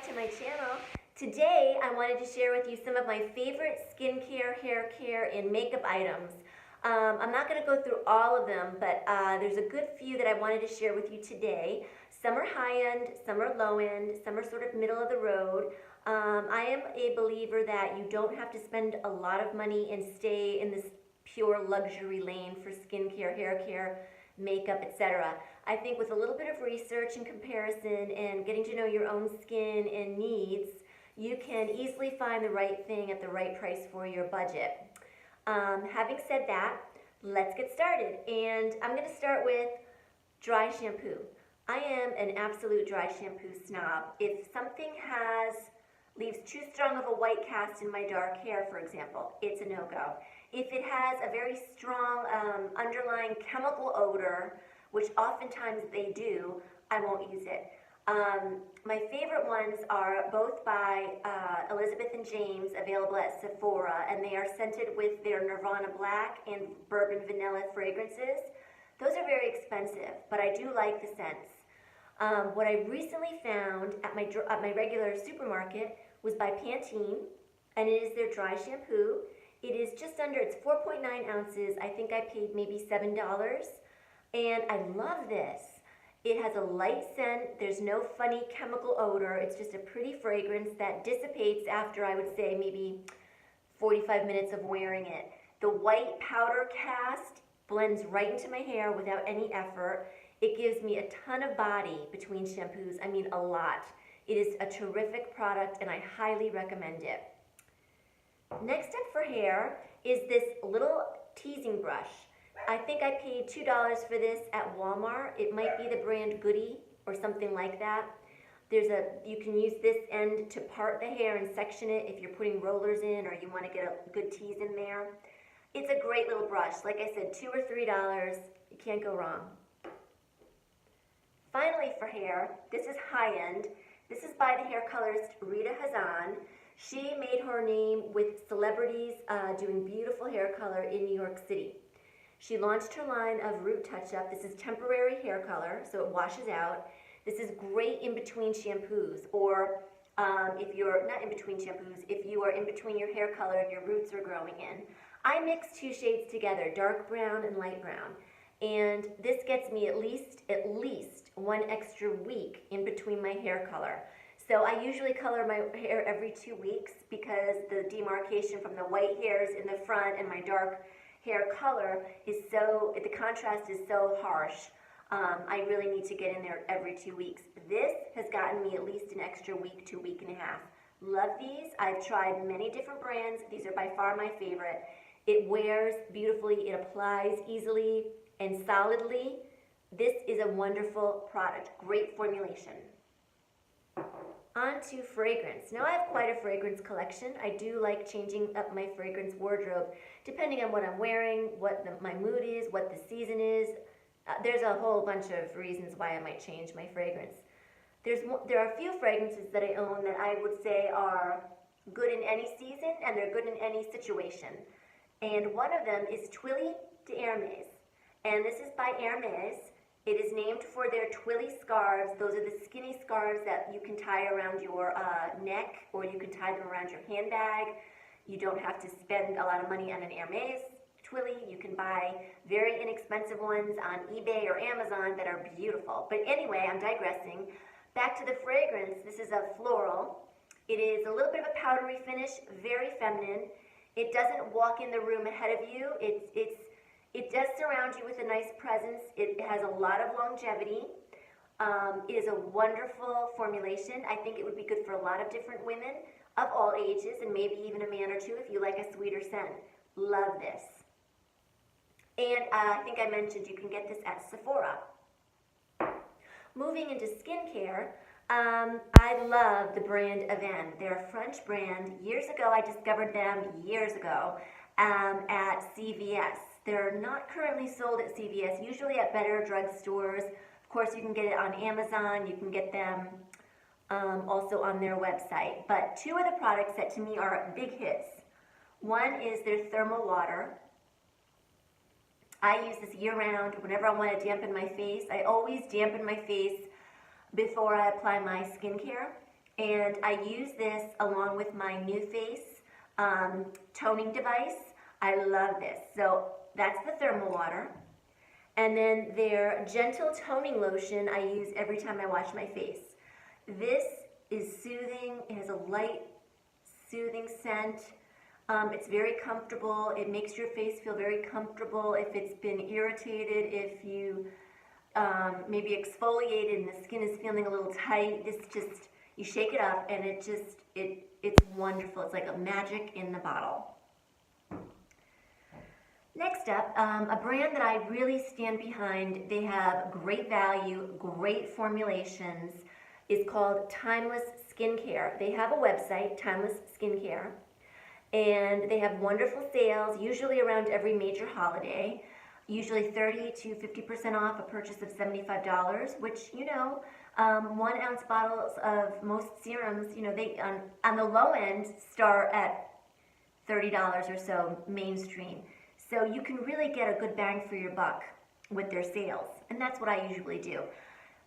to my channel. Today I wanted to share with you some of my favorite skincare, hair care, and makeup items. I'm not going to go through all of them, but there's a good few that I wanted to share with you today. Some are high-end, some are low-end, some are sort of middle of the road. I am a believer that you don't have to spend a lot of money and stay in this pure luxury lane for skincare, hair care, makeup, etc. I think with a little bit of research and comparison and getting to know your own skin and needs, you can easily find the right thing at the right price for your budget. Having said that, let's get started. And I'm going to start with dry shampoo. I am an absolute dry shampoo snob. If something leaves too strong of a white cast in my dark hair, for example, it's a no-go. If it has a very strong underlying chemical odor, which oftentimes they do, I won't use it. My favorite ones are both by Elizabeth and James, available at Sephora, and they are scented with their Nirvana Black and Bourbon Vanilla fragrances. Those are very expensive, but I do like the scents. What I recently found at my regular supermarket was by Pantene, and it is their dry shampoo. It is just under, it's 4.9 ounces. I think I paid maybe $7, and I love this. It has a light scent. There's no funny chemical odor. It's just a pretty fragrance that dissipates after, I would say, maybe 45 minutes of wearing it. The white powder cast blends right into my hair without any effort. It gives me a ton of body between shampoos. I mean, a lot. It is a terrific product, and I highly recommend it. Next up for hair is this little teasing brush. I think I paid $2 for this at Walmart. It might be the brand Goody or something like that. You can use this end to part the hair and section it if you're putting rollers in or you want to get a good tease in there. It's a great little brush. Like I said, $2 or $3. You can't go wrong. Finally for hair, this is high-end. This is by the hair colorist Rita Hazan. She made her name with celebrities doing beautiful hair color in New York City. She launched her line of Root Touch-Up. This is temporary hair color, so it washes out. This is great in between shampoos, or if you're not in between shampoos, if you are in between your hair color and your roots are growing in. I mix two shades together, dark brown and light brown, and this gets me at least one extra week in between my hair color. So I usually color my hair every 2 weeks because the demarcation from the white hairs in the front and my dark hair color the contrast is so harsh. I really need to get in there every 2 weeks. This has gotten me at least an extra week to week and a half. Love these. I've tried many different brands. These are by far my favorite. It wears beautifully. It applies easily and solidly. This is a wonderful product. Great formulation. On to fragrance. Now I have quite a fragrance collection. I do like changing up my fragrance wardrobe depending on what I'm wearing, what my mood is, what the season is. There's a whole bunch of reasons why I might change my fragrance. There are a few fragrances that I own that I would say are good in any season and they're good in any situation. And one of them is Twilly d'Hermes. And this is by Hermes. It is named for their Twilly scarves. Those are the skinny scarves that you can tie around your neck, or you can tie them around your handbag. You don't have to spend a lot of money on an Hermes Twilly. You can buy very inexpensive ones on eBay or Amazon that are beautiful. But anyway, I'm digressing. Back to the fragrance. This is a floral. It is a little bit of a powdery finish, very feminine. It doesn't walk in the room ahead of you. It does surround you with a nice presence. It has a lot of longevity. It is a wonderful formulation. I think it would be good for a lot of different women of all ages, and maybe even a man or two if you like a sweeter scent. Love this. And I think I mentioned you can get this at Sephora. Moving into skincare, I love the brand Avène. They're a French brand. Years ago, I discovered them at CVS. They're not currently sold at CVS, usually at better drugstores. Of course, you can get it on Amazon. You can get them also on their website. But two of the products that to me are big hits. One is their thermal water. I use this year-round whenever I want to dampen my face. I always dampen my face before I apply my skincare. And I use this along with my NuFace toning device. I love this. So that's the thermal water. And then their gentle toning lotion I use every time I wash my face. This is soothing. It has a light, soothing scent. It's very comfortable. It makes your face feel very comfortable if it's been irritated, if you maybe exfoliated and the skin is feeling a little tight. This just, you shake it up and it's wonderful. It's like a magic in the bottle. Next up, a brand that I really stand behind. They have great value, great formulations. It's called Timeless Skincare. They have a website, Timeless Skincare, and they have wonderful sales, usually around every major holiday, usually 30 to 50% off a purchase of $75, which, 1 ounce bottles of most serums, they on the low end start at $30 or so mainstream. So you can really get a good bang for your buck with their sales, and that's what I usually do.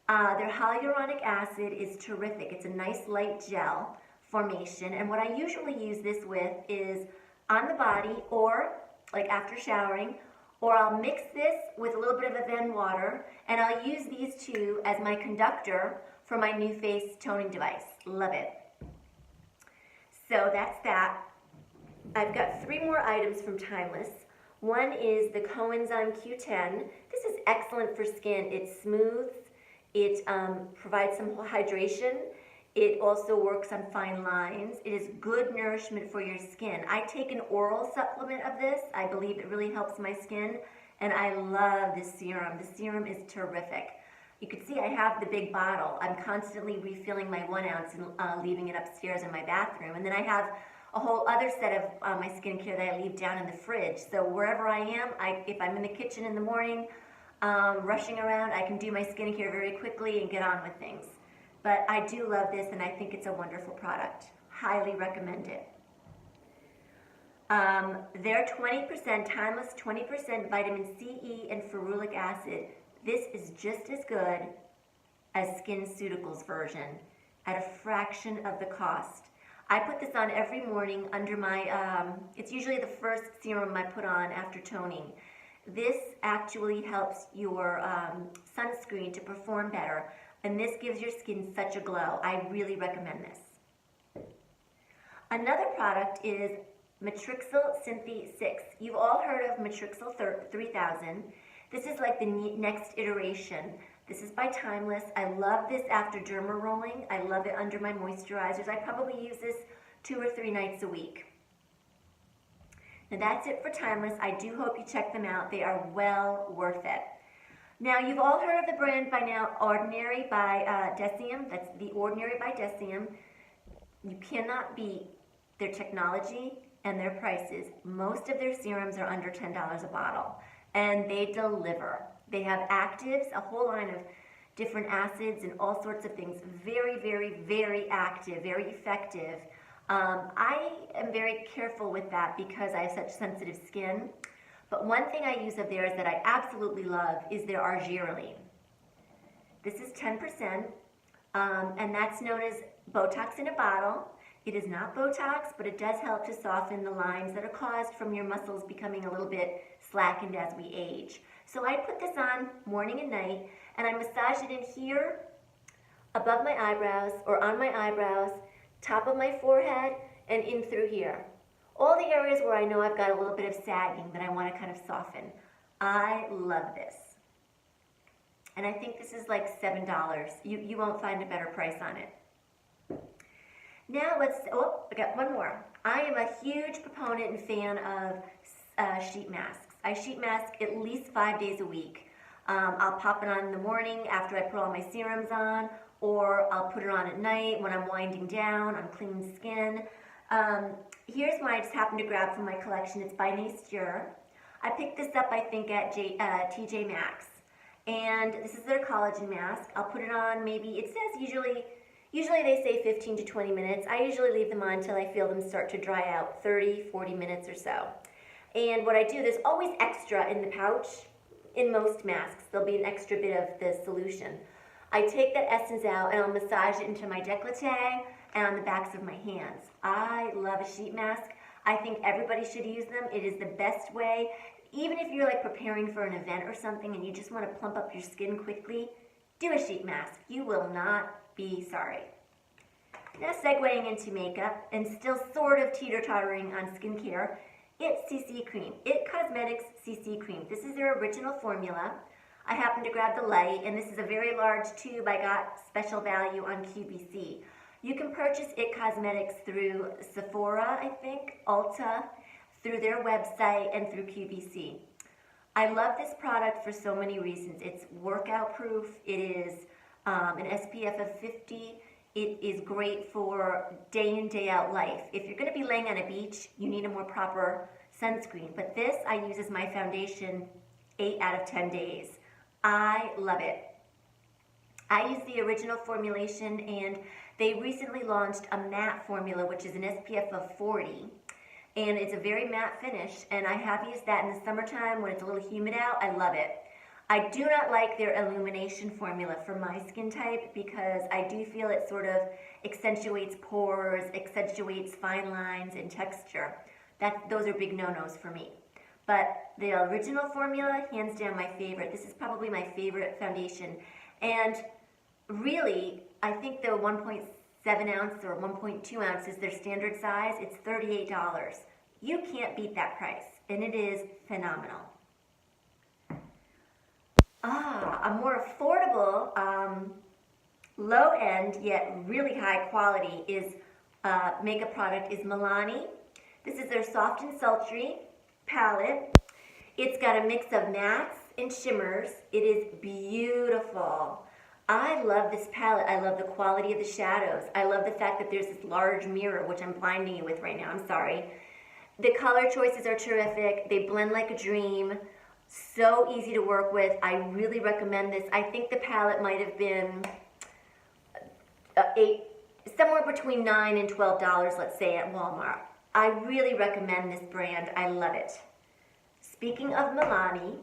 Their hyaluronic acid is terrific. It's a nice light gel formation, and what I usually use this with is on the body or like after showering, or I'll mix this with a little bit of Aven water, and I'll use these two as my conductor for my NuFace toning device. Love it. So that's that. I've got 3 more items from Timeless. One is the Coenzyme Q10. This is excellent for skin. It smooths, it provides some hydration. It also works on fine lines. It is good nourishment for your skin. I take an oral supplement of this. I believe it really helps my skin, and I love this serum. The serum is terrific. You can see I have the big bottle. I'm constantly refilling my 1 ounce and leaving it upstairs in my bathroom. And then I have a whole other set of my skincare that I leave down in the fridge. So wherever I am, if I'm in the kitchen in the morning, rushing around, I can do my skincare very quickly and get on with things. But I do love this, and I think it's a wonderful product. Highly recommend it. Their 20%, Timeless 20% vitamin C, E, and ferulic acid. This is just as good as SkinCeuticals version at a fraction of the cost. I put this on every morning under my, it's usually the first serum I put on after toning. This actually helps your sunscreen to perform better, and this gives your skin such a glow. I really recommend this. Another product is Matrixyl Synthi 6. You've all heard of Matrixyl 3000. This is like the next iteration. This is by Timeless. I love this after derma rolling. I love it under my moisturizers. I probably use this 2 or 3 nights a week. Now that's it for Timeless. I do hope you check them out. They are well worth it. Now you've all heard of the brand by now, Ordinary by Deciem. That's The Ordinary by Deciem. You cannot beat their technology and their prices. Most of their serums are under $10 a bottle, and they deliver. They have actives, a whole line of different acids and all sorts of things. Very, very, very active, very effective. I am very careful with that because I have such sensitive skin. But one thing I use of theirs that I absolutely love is their Argireline. This is 10%, and that's known as Botox in a bottle. It is not Botox, but it does help to soften the lines that are caused from your muscles becoming a little bit slackened as we age. So I put this on morning and night, and I massage it in here, above my eyebrows, or on my eyebrows, top of my forehead, and in through here. All the areas where I know I've got a little bit of sagging that I want to kind of soften. I love this. And I think this is like $7. You won't find a better price on it. Now I got one more. I am a huge proponent and fan of sheet masks. I sheet mask at least 5 days a week. I'll pop it on in the morning after I put all my serums on, or I'll put it on at night when I'm winding down on clean skin. Here's one I just happened to grab from my collection. It's by Nastur. I picked this up, I think, at TJ Maxx. And this is their collagen mask. I'll put it on maybe, it says usually they say 15 to 20 minutes. I usually leave them on until I feel them start to dry out, 30, 40 minutes or so. And what I do, there's always extra in the pouch in most masks. There'll be an extra bit of the solution. I take that essence out and I'll massage it into my décolleté and on the backs of my hands. I love a sheet mask. I think everybody should use them. It is the best way. Even if you're like preparing for an event or something and you just want to plump up your skin quickly, do a sheet mask. You will not be sorry. Now segueing into makeup and still sort of teeter-tottering on skincare, it's CC Cream. It Cosmetics CC Cream. This is their original formula. I happened to grab the light, and this is a very large tube I got special value on QVC. You can purchase It Cosmetics through Sephora, I think, Ulta, through their website, and through QVC. I love this product for so many reasons. It's workout proof. It is an SPF of 50. It is great for day in, day out life. If you're going to be laying on a beach, you need a more proper sunscreen. But this I use as my foundation 8 out of 10 days. I love it. I use the original formulation, and they recently launched a matte formula, which is an SPF of 40. And it's a very matte finish, and I have used that in the summertime when it's a little humid out. I love it. I do not like their illumination formula for my skin type because I do feel it sort of accentuates pores, accentuates fine lines and texture. Those are big no-nos for me. But the original formula, hands down my favorite. This is probably my favorite foundation. And really, I think the 1.7 ounce or 1.2 ounce is their standard size. It's $38. You can't beat that price, and it is phenomenal. A more affordable, low-end yet really high quality makeup product is Milani. This is their Soft and Sultry palette. It's got a mix of mattes and shimmers. It is beautiful. I love this palette. I love the quality of the shadows. I love the fact that there's this large mirror, which I'm blinding you with right now. I'm sorry. The color choices are terrific. They blend like a dream. So easy to work with. I really recommend this. I think the palette might have been somewhere between $9 and $12, let's say, at Walmart. I really recommend this brand. I love it. Speaking of Milani,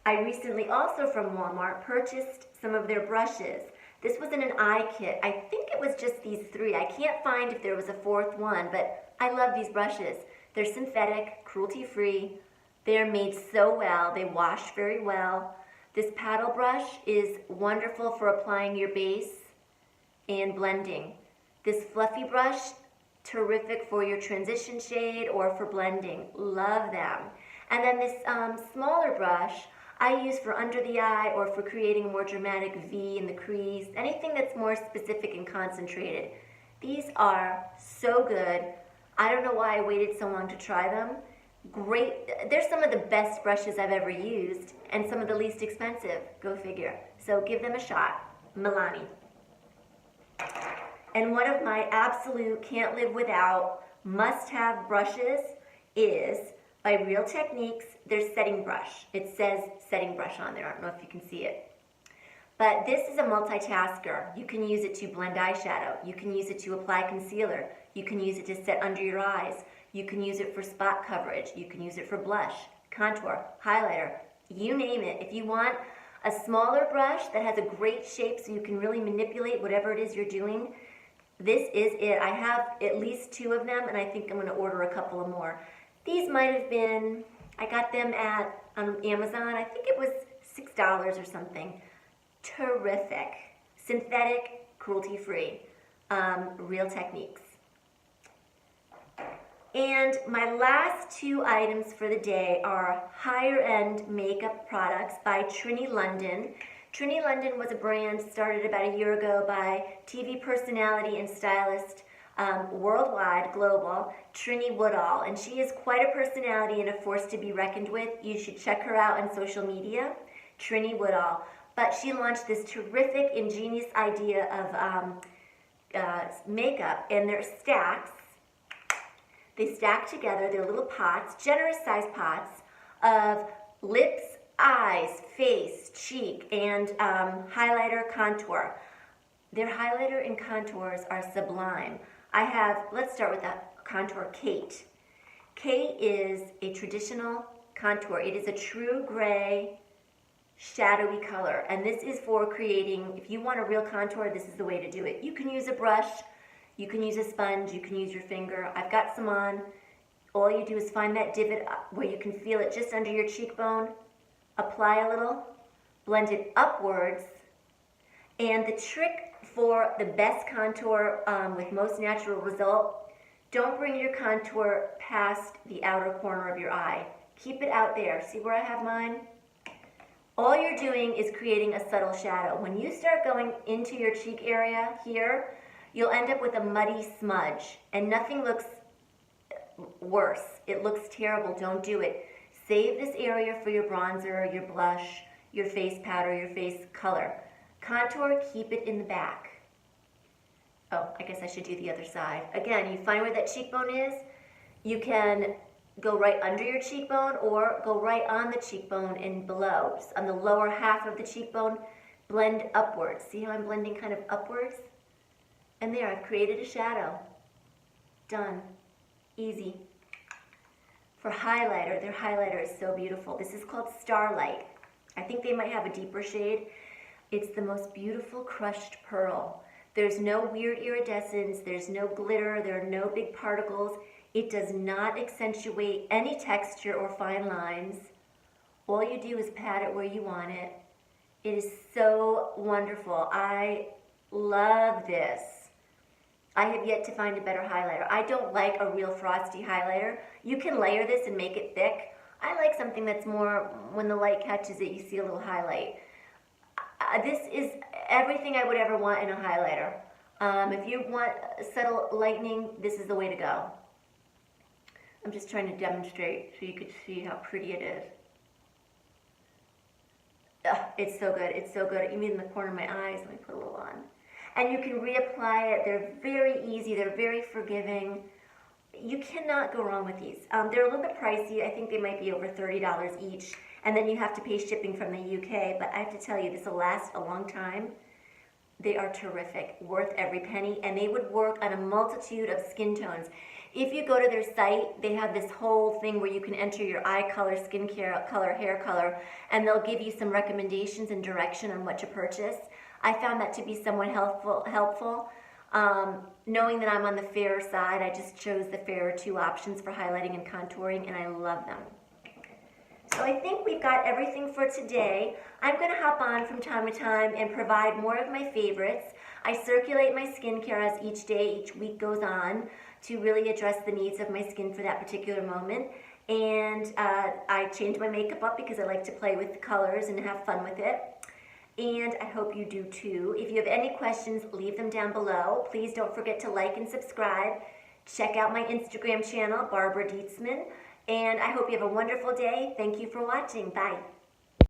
I recently also from Walmart purchased some of their brushes. This was in an eye kit. I think it was just these 3. I can't find if there was a 4th one, but I love these brushes. They're synthetic, cruelty-free. They're made so well. They wash very well. This paddle brush is wonderful for applying your base and blending. This fluffy brush, terrific for your transition shade or for blending. Love them. And then this smaller brush I use for under the eye or for creating a more dramatic V in the crease, anything that's more specific and concentrated. These are so good. I don't know why I waited so long to try them. Great. They're some of the best brushes I've ever used and some of the least expensive. Go figure. So give them a shot. Milani. And one of my absolute can't live without must-have brushes is by Real Techniques, their setting brush. It says setting brush on there. I don't know if you can see it. But this is a multitasker. You can use it to blend eyeshadow. You can use it to apply concealer. You can use it to set under your eyes. You can use it for spot coverage. You can use it for blush, contour, highlighter, you name it. If you want a smaller brush that has a great shape so you can really manipulate whatever it is you're doing, this is it. I have at least 2 of them, and I think I'm going to order a couple of more. These might have been, I got them on Amazon. I think it was $6 or something. Terrific. Synthetic, cruelty-free. Real Techniques. And my last 2 items for the day are higher-end makeup products by Trini London. Trini London was a brand started about a year ago by TV personality and stylist worldwide, global, Trini Woodall. And she is quite a personality and a force to be reckoned with. You should check her out on social media, Trini Woodall. But she launched this terrific, ingenious idea of makeup, and they're stacks. They stack together, they're little pots, generous sized pots of lips, eyes, face, cheek, and highlighter, contour. Their highlighter and contours are sublime. Let's start with that contour, Kate. Kate is a traditional contour. It is a true gray shadowy color. And this is for creating, if you want a real contour, this is the way to do it. You can use a brush, you can use a sponge, you can use your finger. I've got some on. All you do is find that divot where you can feel it just under your cheekbone. Apply a little, blend it upwards. And the trick for the best contour with most natural result, don't bring your contour past the outer corner of your eye. Keep it out there. See where I have mine? All you're doing is creating a subtle shadow. When you start going into your cheek area here, you'll end up with a muddy smudge, and nothing looks worse. It looks terrible. Don't do it. Save this area for your bronzer, your blush, your face powder, your face color. Contour, keep it in the back. Oh, I guess I should do the other side. Again, you find where that cheekbone is. You can go right under your cheekbone or go right on the cheekbone and below. Just on the lower half of the cheekbone, blend upwards. See how I'm blending kind of upwards? And there, I've created a shadow. Done. Easy. For highlighter, their highlighter is so beautiful. This is called Starlight. I think they might have a deeper shade. It's the most beautiful crushed pearl. There's no weird iridescence, there's no glitter, there are no big particles. It does not accentuate any texture or fine lines. All you do is pat it where you want it. It is so wonderful. I love this. I have yet to find a better highlighter. I don't like a real frosty highlighter. You can layer this and make it thick. I like something that's more, when the light catches it, you see a little highlight. This is everything I would ever want in a highlighter. If you want subtle lightening, this is the way to go. I'm just trying to demonstrate so you could see how pretty it is. It's so good. It's so good. Even in the corner of my eyes, let me put a little on. And you can reapply it. They're very easy. They're very forgiving. You cannot go wrong with these. They're a little bit pricey. I think they might be over $30 each. And then you have to pay shipping from the UK. But I have to tell you, this will last a long time. They are terrific, worth every penny. And they would work on a multitude of skin tones. If you go to their site, they have this whole thing where you can enter your eye color, skin color, hair color, and they'll give you some recommendations and direction on what to purchase. I found that to be somewhat helpful. Knowing that I'm on the fairer side, I just chose the fairer two options for highlighting and contouring, and I love them. So I think we've got everything for today. I'm going to hop on from time to time and provide more of my favorites. I circulate my skincare as each day, each week goes on to really address the needs of my skin for that particular moment. And I change my makeup up because I like to play with the colors and have fun with it. And I hope you do too. If you have any questions, leave them down below. Please don't forget to like and subscribe. Check out my Instagram channel, Barbara Dietzman. And I hope you have a wonderful day. Thank you for watching. Bye.